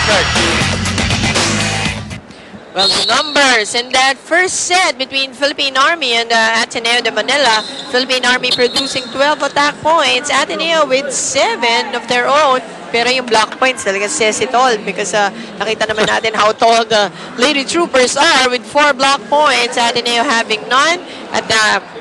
guard. Well, the numbers in that first set between Philippine Army and Ateneo de Manila. Philippine Army producing 12 attack points. Ateneo with 7 of their own. Pero yung block points talaga says it all because nakita naman natin how tall the Lady Troopers are with 4 block points. Ateneo having none. At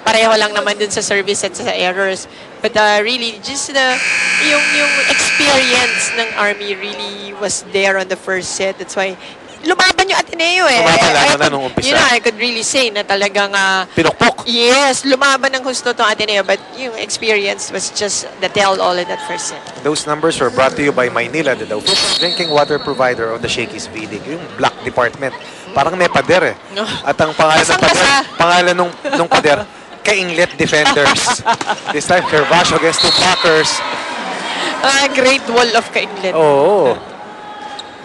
pareho lang naman dun sa service at sa errors. But really, just yung experience ng Army really was there on the first set. That's why lumaban yung Ateneo eh. Lumaban lalo na nung umpisa. You know, I could really say na talagang pinukpok. yes, lumaban ng gusto tong Ateneo, but yung experience was just the tell-all in that first set. Those numbers were brought to you by Maynila, the official drinking water provider of the Shakey's V-League. Yung black department. Parang may pader eh. At ang pangalan ng pader, pangalan nung pader, Kainglet Defenders. This time, Herbacio against 2 blockers. Great wall of Kainglet. Oo.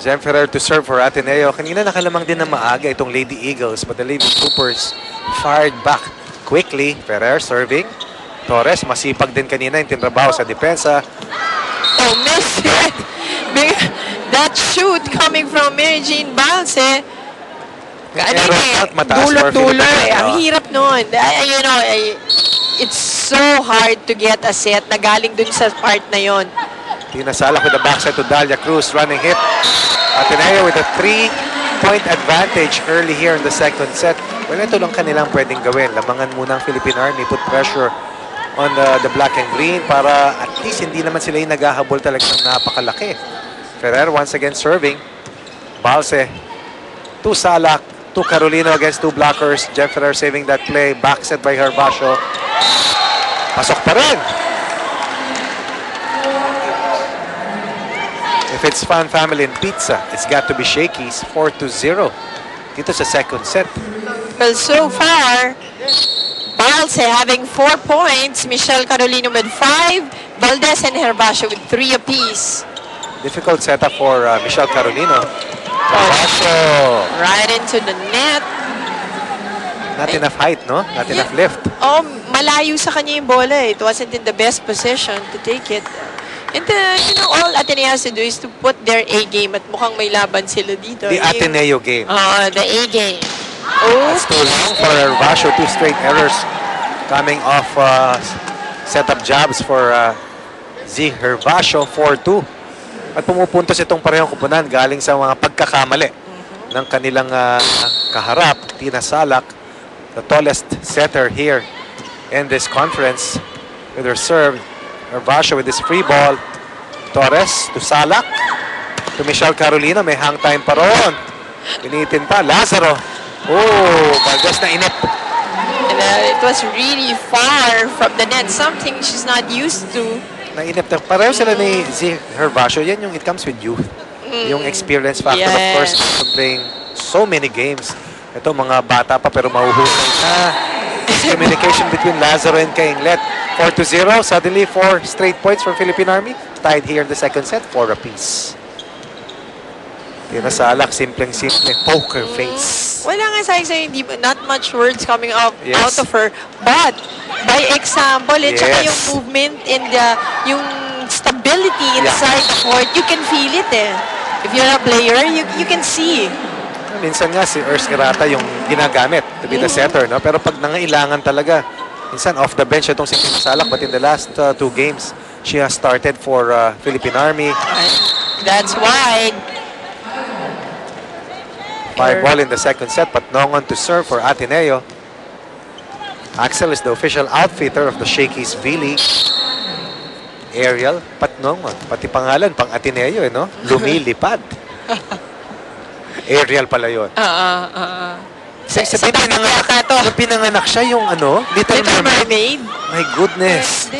Jem Ferrer to serve for Ateneo. Kanina nakalamang din na maaga itong Lady Eagles, but the Lady Troopers fired back quickly. Ferrer serving. Torres, masipag din kanina yung tinrabaho sa depensa. Oh, missed it. That shoot coming from Mary Jean Balse. Dulo-dulo eh. Ang hirap nun. You know, it's so hard to get a set na galing dun sa part na yon. Tina Salak with the backside to Dalia Cruz, running hit. Ateneo with a 3-point advantage early here in the second set. Well, ito lang kanilang pwedeng gawin. Lamangan muna ang Philippine Army, put pressure on the black and green para at least hindi naman sila yung naghahabol talagang napakalaki. Ferrer once again serving. Balse to Salak, to Carolino against 2 blockers. Jeff Ferrer saving that play. Back set by Herbacio. Pasok pa rin. If it's Fun Family and Pizza, it's got to be Shakey's. 4-0 dito sa second set. Well, so far, Balse having 4 points. Michelle Carolino with 5. Valdez and Herbacio with 3 apiece. Difficult setup for Michelle Carolino. Herbacio. Right into the net. Not enough height, no? Not enough lift. Oh, malayo sa kanya yung bola. It wasn't in the best position to take it. And you know, all Ateneo has to do is to put their A game at mukhang may laban sila dito. The Ateneo game. The A game. Oh. That's too long for Herbacio. 2 straight errors coming off setup jobs for Z Herbacio. 4-2. At pumupuntos itong parehong kupunan galing sa mga pagkakamali ng kanilang kaharap. Tina Salak, the tallest setter here in this conference with her serve. Herbacio with this free ball. Torres to Salak. To Michelle Carolino. May hang time pa ron. Pinitin pa. Lazaro. Oh, Valdez na inip. And it was really far from the net. Something she's not used to. Nainip na. Pareho sila ni Z Herbacio. Yan yung it comes with youth. Yung experience factor. Of course, playing so many games. Ito, mga bata pa pero mahuhusay na. Communication between Lazaro and Kainglet. 4-0. Suddenly, 4 straight points for Philippine Army. Tied here in the second set. 4 apiece. Tina Salak, simpleng-simple. Poker face. Wala nga sa'yo, not much words coming out of her. But, by example, at saka yung movement and yung stability inside the court, you can feel it eh. If you're a player, you can see. Minsan nga si Ers Garata yung ginagamit to be the setter, no? Pero pag nangailangan talaga, minsan off the bench itong si Tina Salak, but in the last 2 games, she has started for Philippine Army. That's why. 5-ball in the second set, but Nongon to serve for Ateneo. Axel is the official outfitter of the Shakey's V-League. Ariel, Patnongon. Pati pangalan, pang Ateneo, eh, no? Lumilipad. Ariel pala yun. Pinanganak siya yung ano? Little Mermaid. My goodness.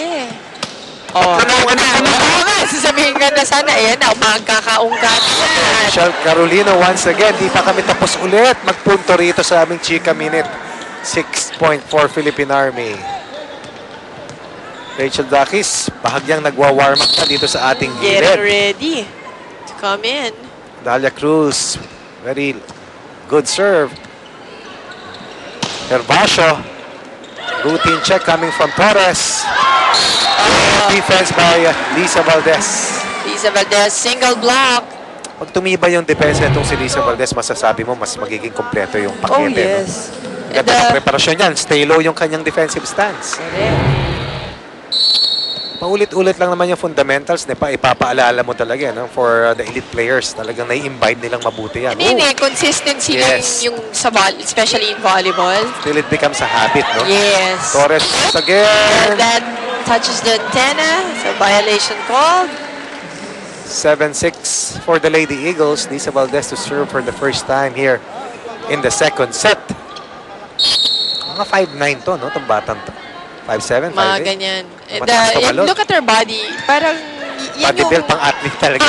Sasabihin ka na sana, ayan na, magkakaungkat. Michelle Carolino once again, di pa kami tapos ulit magpunto rito sa aming Chika Minute. 6-point for Philippine Army. Rachel Dakis, bahagyang nagwa-warm up na dito sa ating gilid. Get ready to come in. Dalia Cruz, very good serve. Herbacio, routine check coming from Torres. Defense by Lisa Valdez. Lisa Valdez, single block. Pag tumibay yung depensa nitong si Lisa Valdez, masasabi mo mas magiging kompleto yung Oh, pakete. yes. No? Ganda ng preparasyon yan. Stay low yung kanyang defensive stance. Paulit-ulit lang naman yung fundamentals. Ipapaalala mo talaga no? For the elite players. Talagang nai-imbibe nilang mabuti yan. Ano consistency Yes. yung sa especially in volleyball. Till it becomes a habit, no? Yes. Torres once again. That touches the antenna. So violation called. 7-6 for the Lady Eagles. Lisa Valdez to serve for the first time here in the second set. Mga 5'9 to, no? Itong batang to. 5'7", 5'8". Mga ganyan. Mataas pa balot. Look at her body. Parang yan Body build pang athlete talaga.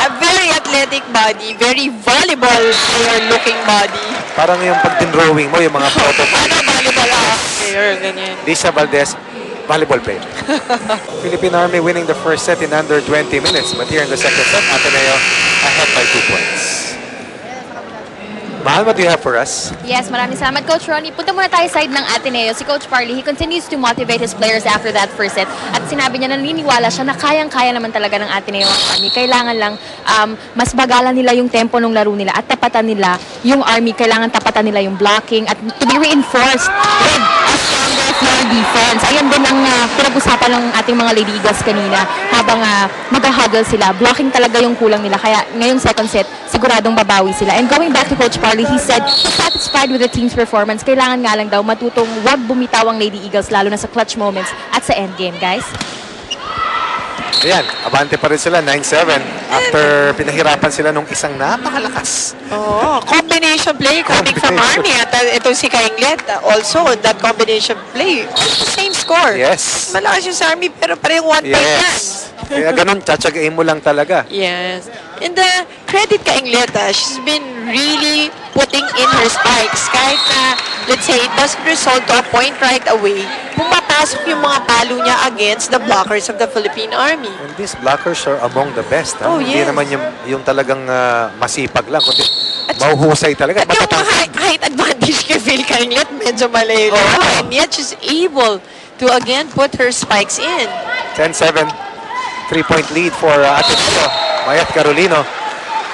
a very athletic body. Very volleyball player looking body. Parang yung pag drawing mo, yung mga photo. Ano volleyball player, ganyan. Lisa Valdez, volleyball player. Philippine Army winning the first set in under 20 minutes. But here in the second set, Ateneo ahead by 2 points. Mahal, what do you have for us? Yes, maraming salamat, Coach Ronnie. Punta muna tayo side ng Ateneo. Si Coach Parley, he continues to motivate his players after that first set. At sinabi niya, naniniwala siya na kayang-kaya naman talaga ng Ateneo ang Army. Kailangan lang mas bagalan nila yung tempo ng laro nila at tapatan nila yung Army. Kailangan tapatan nila yung blocking at to be reinforced with a stronger floor defense. Ayun din ang pinag-usapan ng ating mga Lady Eagles kanina habang mag-huggle sila. Blocking talaga yung kulang nila. Kaya ngayong second set, siguradong babawi sila. And going back to Coach Parley, he said he's satisfied with the team's performance. Kailangan nga lang daw matutong wag bumitaw ang Lady Eagles lalo na sa clutch moments at sa endgame, guys. Ayan, abante pa rin sila, 9-7. After pinahirapan sila nung isang napakalakas. Oh, combination play coming from Army. At ito si Kainglet. Also, that combination play. Also, same score. Yes. Malakas yung sa Army pero parehong 1 point yan. Yes. Kaya ganun, tsatsagain mo lang talaga. Yes. And credit kay Ingleta, she's been really putting in her spikes. Kahit na, let's say, it doesn't result to a point right away, pumapasok yung mga palo niya against the blockers of the Philippine Army. And these blockers are among the best. Oh, Hindi yes. naman yung talagang masipag lang, kundi mauhusay talaga. At yung height advantage kay Phil Kainglet, medyo malayo. And yet, she's able to again put her spikes in. 10-7. 3-point lead for Ateneo. Mayat Carolino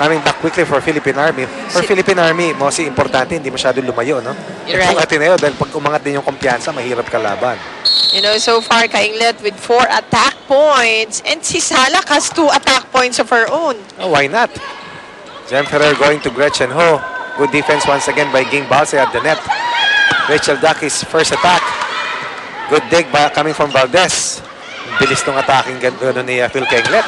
coming back quickly for Philippine Army. For Philippine Army, most importante, hindi masyadong lumayo, no? You're right. Itong Ateneo, dahil pag umangat din yung kumpiyansa, mahirap kalaban. You know, so far, Kainglet with 4 attack points. And si Salak has 2 attack points of her own. Oh, why not? Jem Ferrer going to Gretchen Ho. Good defense once again by Ging Balse at the net. Rachel Daki's first attack. Good dig coming from Valdez. Bilis nung attacking gano'n ni Phil Kainglet.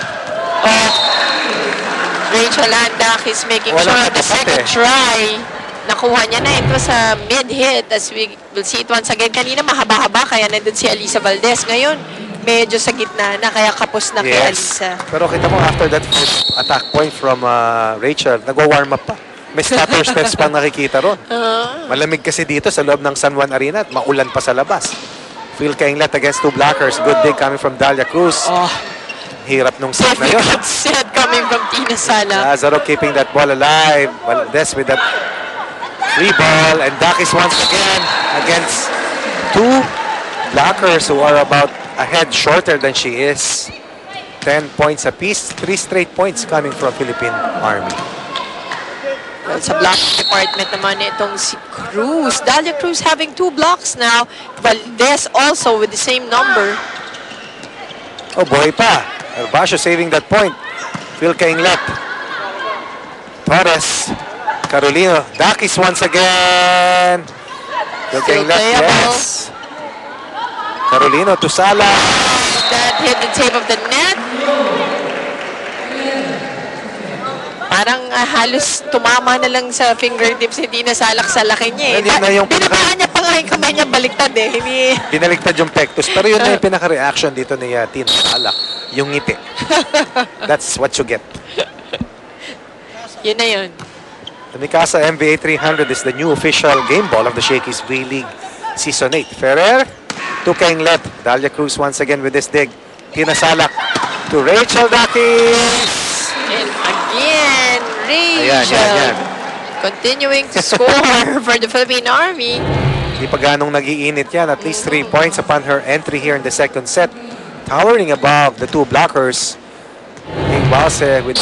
Rachel Landak is making Walang sure the katapat second try, nakuha niya na ito sa mid-hit. As we will see it once again. Kanina mahaba-haba, kaya nandun si Alisa Valdez. Ngayon, medyo sa gitna na, kaya kapos na kay Alisa. Pero kita mo, after that first attack point from Rachel, nagwa-warm up pa. May stutter steps pang nakikita ron. Malamig kasi dito sa loob ng San Juan Arena at maulan pa sa labas. Phil Kainglet against 2 blockers. Good dig coming from Dalia Cruz. Hirap nung set na yun. Difficult set coming from Tina Sala. Lazaro keeping that ball alive. Valdez with that free ball. And Dakis once again against 2 blockers who are about a head shorter than she is. 10 points apiece. 3 straight points coming from Philippine Army. Well, sa block department naman itong si Cruz. Dalia Cruz having 2 blocks now. Valdez also with the same number. Oh, buhay pa. Herbasio saving that point. Phil Kainglet. Torres. Carolino. Dakis once again. Phil Still Kainglet, playable. yes. Carolino to Sala. That hit the tape of the net. Parang halos tumama na lang sa fingertips, hindi na salak sa laki niya eh. Yun na yung Binabahan niya pa nga yung kamay niya baliktad eh. Hindi... Binaliktad yung pectus. Pero yun na yung pinaka-reaction dito ni Tina Sala. Yung ngiti. That's what you get. Yun na yun. The Mikasa MVA 300 is the new official game ball of the Shakey's V-League Season 8. Ferrer to Kainglet. Dalia Cruz once again with this dig. Tina Salak to Rachel Dakis. And again, Rachel. Ayan. Continuing to score for the Philippine Army. Hindi pa ganong nag-iinit yan. At least 3 points upon her entry here in the second set. Towering above the 2 blockers. King Balse with